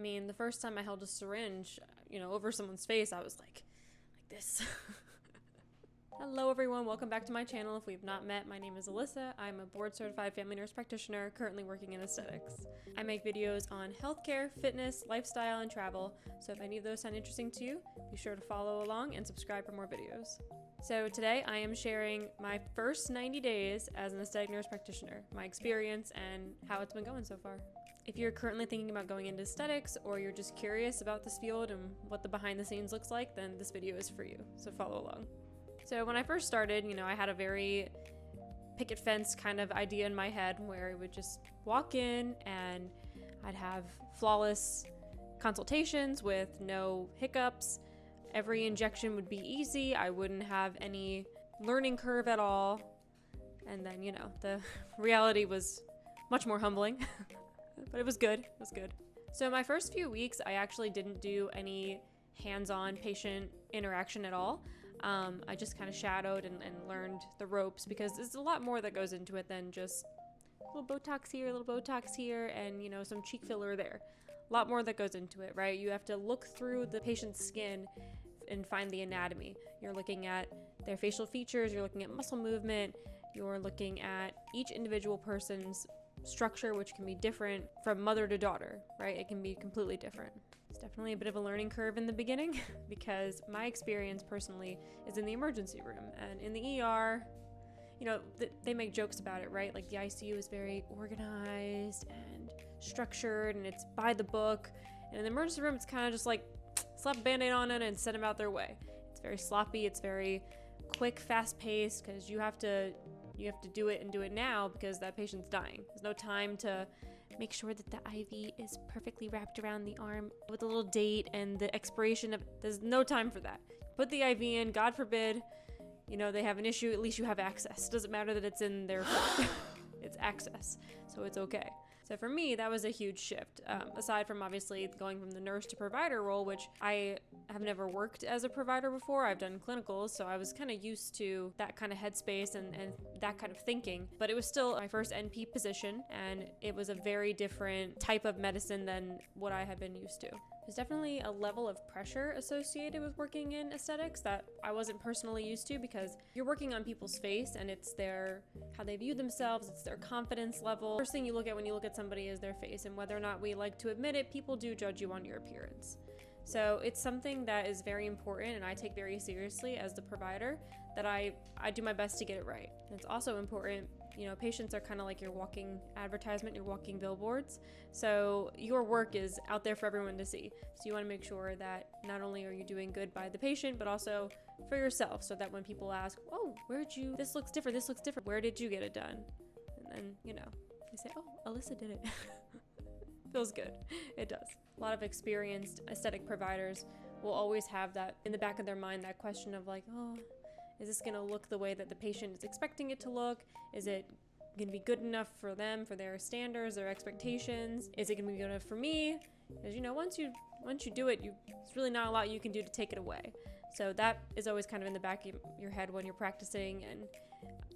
I mean, the first time I held a syringe, over someone's face, I was like this. Hello everyone, welcome back to my channel. If we've not met, my name is Alyssa. I'm a board-certified family nurse practitioner currently working in aesthetics. I make videos on healthcare, fitness, lifestyle, and travel, so if any of those sound interesting to you, be sure to follow along and subscribe for more videos. So today I am sharing my first 90 days as an aesthetic nurse practitioner, my experience, and how it's been going so far. If you're currently thinking about going into aesthetics, or you're just curious about this field and what the behind the scenes looks like, then this video is for you, so follow along. So when I first started, I had a very picket fence kind of idea in my head where I would just walk in and I'd have flawless consultations with no hiccups. Every injection would be easy. I wouldn't have any learning curve at all. And then, the reality was much more humbling, but it was good. It was good. So my first few weeks, I actually didn't do any hands-on patient interaction at all. I just kind of shadowed and learned the ropes because there's a lot more that goes into it than just a little Botox here, a little Botox here, and some cheek filler there. A lot more that goes into it, right? You have to look through the patient's skin and find the anatomy. You're looking at their facial features, you're looking at muscle movement, you're looking at each individual person's structure, which can be different from mother to daughter, right? It can be completely different. It's definitely a bit of a learning curve in the beginning because my experience personally is in the emergency room, and in the ER, they make jokes about it, right? Like the ICU is very organized and structured and it's by the book. And in the emergency room, it's kind of just like slap a band-aid on it and send them out their way. It's very sloppy. It's very quick, fast paced because you have to do it and do it now because that patient's dying. There's no time to make sure that the IV is perfectly wrapped around the arm with a little date and the expiration of, there's no time for that. Put the IV in, God forbid, they have an issue, at least you have access. Doesn't matter that it's in their it's access, so it's okay. So for me, that was a huge shift. Aside from obviously going from the nurse to provider role, which I have never worked as a provider before. I've done clinicals, so I was kind of used to that kind of headspace and that kind of thinking. But it was still my first NP position, and it was a very different type of medicine than what I had been used to. There's definitely a level of pressure associated with working in aesthetics that I wasn't personally used to because you're working on people's face and it's how they view themselves, it's their confidence level. First thing you look at when you look at somebody is their face, and whether or not we like to admit it, people do judge you on your appearance. So it's something that is very important and I take very seriously as the provider, that I do my best to get it right. And it's also important, patients are kind of like your walking advertisement, your walking billboards. So your work is out there for everyone to see. So you want to make sure that not only are you doing good by the patient, but also for yourself, so that when people ask, oh, this looks different, where did you get it done? And then, they say, oh, Alyssa did it. Feels good. It does. A lot of experienced aesthetic providers will always have that in the back of their mind, that question of like, oh, is this going to look the way that the patient is expecting it to look? Is it going to be good enough for them, for their standards, their expectations? Is it going to be good enough for me? Because, once you do it, there's really not a lot you can do to take it away. So that is always kind of in the back of your head when you're practicing, and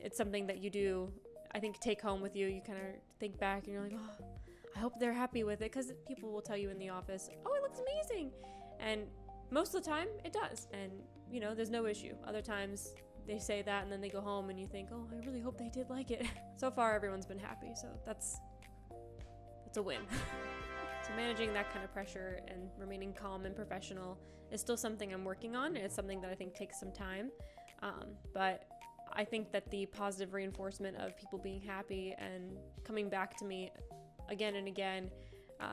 it's something that you do, I think, take home with you. You kind of think back and you're like, oh, I hope they're happy with it, because people will tell you in the office, oh, it looks amazing. And most of the time it does. And, there's no issue. Other times they say that and then they go home and you think, oh, I really hope they did like it. So far, everyone's been happy. So that's a win. So managing that kind of pressure and remaining calm and professional is still something I'm working on. It's something that I think takes some time. But I think that the positive reinforcement of people being happy and coming back to me again and again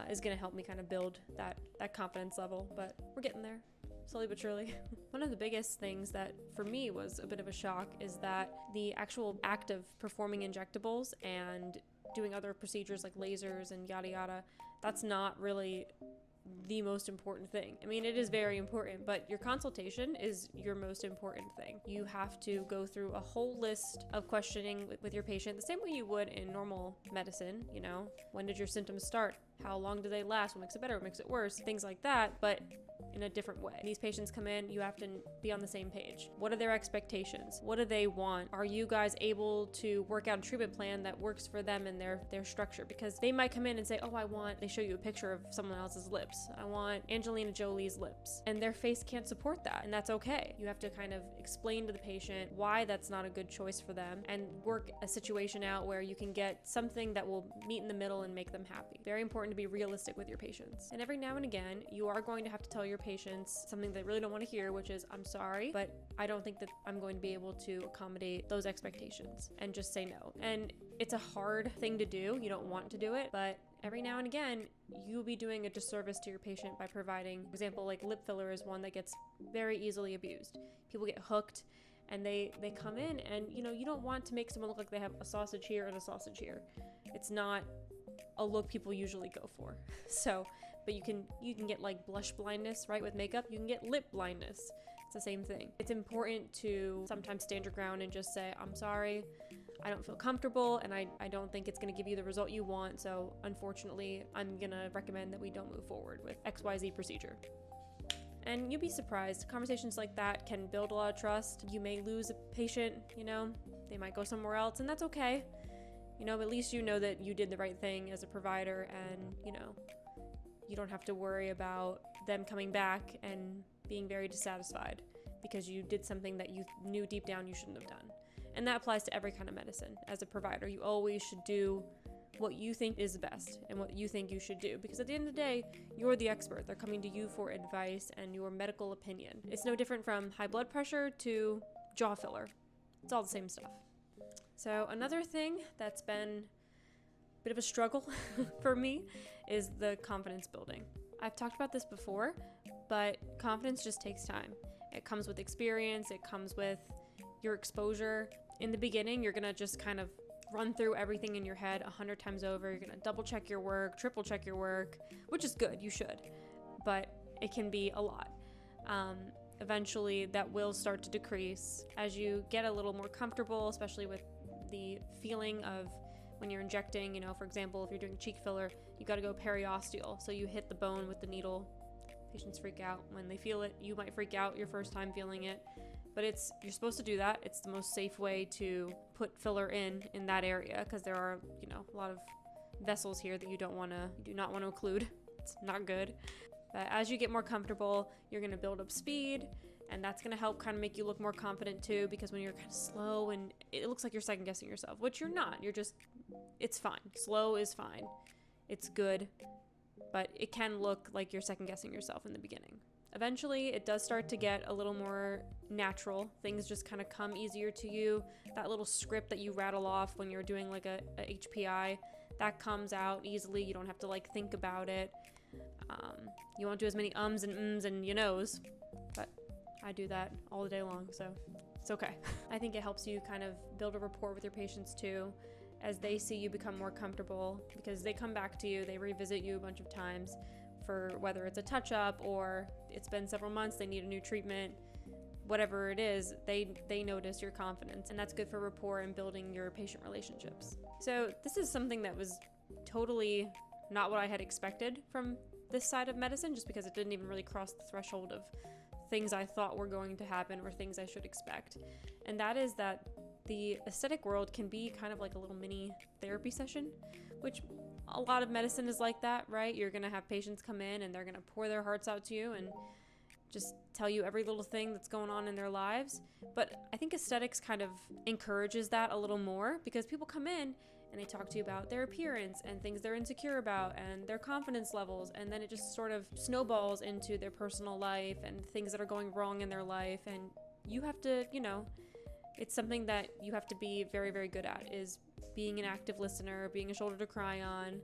is going to help me kind of build that confidence level, but we're getting there, slowly but surely. One of the biggest things that for me was a bit of a shock is that the actual act of performing injectables and doing other procedures like lasers and yada yada, that's not really the most important thing. I mean, it is very important, but your consultation is your most important thing. You have to go through a whole list of questioning with your patient, the same way you would in normal medicine. When did your symptoms start? How long do they last? What makes it better? What makes it worse? Things like that, but in a different way. These patients come in, you have to be on the same page. What are their expectations? What do they want? Are you guys able to work out a treatment plan that works for them and their structure? Because they might come in and say, oh, they show you a picture of someone else's lips. I want Angelina Jolie's lips. And their face can't support that. And that's okay. You have to kind of explain to the patient why that's not a good choice for them and work a situation out where you can get something that will meet in the middle and make them happy. Very important to be realistic with your patients. And every now and again, you are going to have to tell your patients something they really don't want to hear, which is, I'm sorry, but I don't think that I'm going to be able to accommodate those expectations, and just say no. And it's a hard thing to do. You don't want to do it, but every now and again, you'll be doing a disservice to your patient by providing, for example, like lip filler is one that gets very easily abused. People get hooked and they come in and, you don't want to make someone look like they have a sausage here and a sausage here. It's not a look people usually go for. So, but you can get like blush blindness, right? With makeup, you can get lip blindness. It's the same thing. It's important to sometimes stand your ground and just say, I'm sorry, I don't feel comfortable, and I don't think it's going to give you the result you want. So unfortunately, I'm going to recommend that we don't move forward with XYZ procedure. And you'd be surprised. Conversations like that can build a lot of trust. You may lose a patient, they might go somewhere else, and that's okay. At least you know that you did the right thing as a provider, and, you don't have to worry about them coming back and being very dissatisfied because you did something that you knew deep down you shouldn't have done. And that applies to every kind of medicine. As a provider, you always should do what you think is best and what you think you should do, because at the end of the day, you're the expert. They're coming to you for advice and your medical opinion. It's no different from high blood pressure to jaw filler. It's all the same stuff. So another thing that's been a bit of a struggle for me is the confidence building. I've talked about this before, but confidence just takes time. It comes with experience. It comes with your exposure. In the beginning, you're going to just kind of run through everything in your head 100 times over. You're going to double check your work, triple check your work, which is good. You should, but it can be a lot. Eventually, that will start to decrease as you get a little more comfortable, especially with the feeling of when you're injecting, for example, if you're doing cheek filler, you got to go periosteal. So you hit the bone with the needle. Patients freak out when they feel it. You might freak out your first time feeling it, but you're supposed to do that. It's the most safe way to put filler in that area, because there are, a lot of vessels here that you do not want to occlude. It's not good. But as you get more comfortable, you're going to build up speed, and that's going to help kind of make you look more confident too, because when you're kind of slow and it looks like you're second guessing yourself, which you're not. It's fine. Slow is fine. It's good, but it can look like you're second guessing yourself in the beginning. Eventually, it does start to get a little more natural. Things just kind of come easier to you. That little script that you rattle off when you're doing like a HPI, that comes out easily. You don't have to think about it. You won't do as many ums and ums and you knows, but I do that all the day long, so it's okay. I think it helps you kind of build a rapport with your patients too, as they see you become more comfortable, because they come back to you, they revisit you a bunch of times for whether it's a touch-up or it's been several months, they need a new treatment, whatever it is, they notice your confidence, and that's good for rapport and building your patient relationships. So this is something that was totally not what I had expected from this side of medicine, just because it didn't even really cross the threshold of things I thought were going to happen or things I should expect. And that is that the aesthetic world can be kind of like a little mini therapy session, which a lot of medicine is like that, right? You're going to have patients come in and they're going to pour their hearts out to you and just tell you every little thing that's going on in their lives. But I think aesthetics kind of encourages that a little more, because people come in and they talk to you about their appearance and things they're insecure about and their confidence levels, and then it just sort of snowballs into their personal life and things that are going wrong in their life, and you have to, it's something that you have to be very, very good at, is being an active listener, being a shoulder to cry on.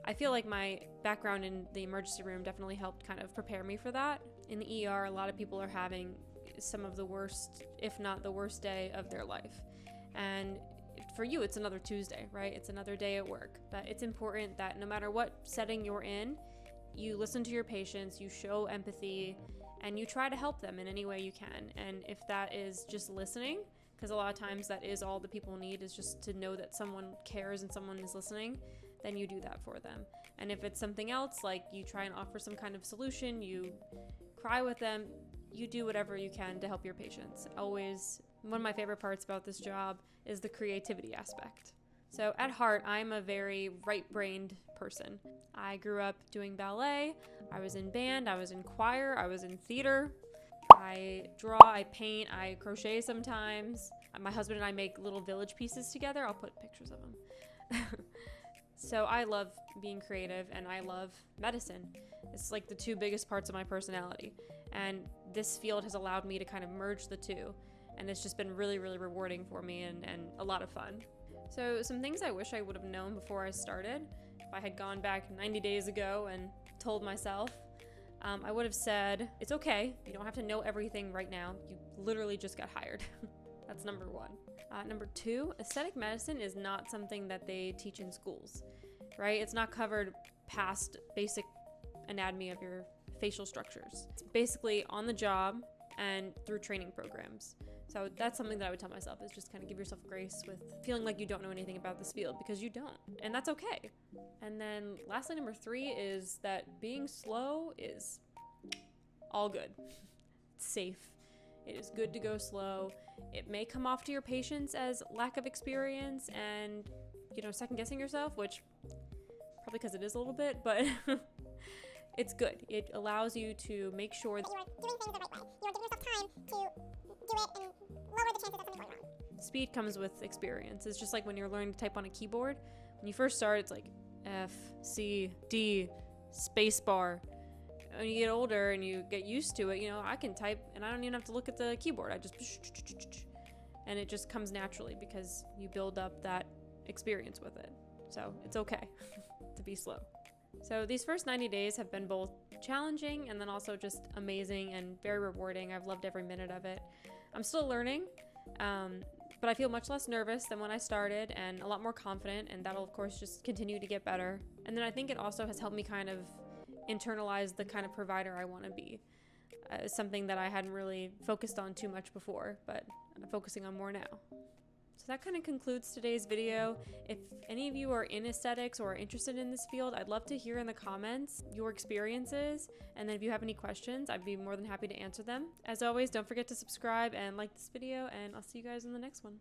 I feel like my background in the emergency room definitely helped kind of prepare me for that. In the ER, a lot of people are having some of the worst, if not the worst day of their life. And for you, it's another Tuesday, right? It's another day at work. But it's important that no matter what setting you're in, you listen to your patients, you show empathy, and you try to help them in any way you can. And if that is just listening, because a lot of times that is all the people need, is just to know that someone cares and someone is listening, then you do that for them. And if it's something else, like you try and offer some kind of solution, you cry with them, you do whatever you can to help your patients. Always, one of my favorite parts about this job is the creativity aspect. So at heart, I'm a very right-brained person. I grew up doing ballet, I was in band, I was in choir, I was in theater. I draw, I paint, I crochet sometimes. My husband and I make little village pieces together. I'll put pictures of them. So I love being creative and I love medicine. It's like the two biggest parts of my personality. And this field has allowed me to kind of merge the two. And it's just been really, really rewarding for me and a lot of fun. So some things I wish I would have known before I started. If I had gone back 90 days ago and told myself, I would have said, it's okay. You don't have to know everything right now. You literally just got hired. That's number one. Number two, aesthetic medicine is not something that they teach in schools, right? It's not covered past basic anatomy of your facial structures. It's basically on the job and through training programs. So that's something that I would tell myself, is just kind of give yourself grace with feeling like you don't know anything about this field, because you don't, and that's okay. And then lastly, number three is that being slow is all good. It's safe. It is good to go slow. It may come off to your patients as lack of experience and, second guessing yourself, which probably because it is a little bit, but it's good. It allows you to make sure that you are doing things the right way. You are giving yourself time to do it and lower the chances of something going wrong. Speed comes with experience. It's just like when you're learning to type on a keyboard. When you first start, it's like F, C, D, space bar. When you get older and you get used to it, I can type and I don't even have to look at the keyboard. I just, and it just comes naturally because you build up that experience with it. So it's okay to be slow. So these first 90 days have been both challenging and then also just amazing and very rewarding. I've loved every minute of it. I'm still learning, but I feel much less nervous than when I started and a lot more confident, and that'll of course just continue to get better. And then I think it also has helped me kind of internalize the kind of provider I want to be. Something that I hadn't really focused on too much before, but I'm focusing on more now. So that kind of concludes today's video. If any of you are in aesthetics or are interested in this field, I'd love to hear in the comments your experiences. And then if you have any questions, I'd be more than happy to answer them. As always, don't forget to subscribe and like this video, and I'll see you guys in the next one.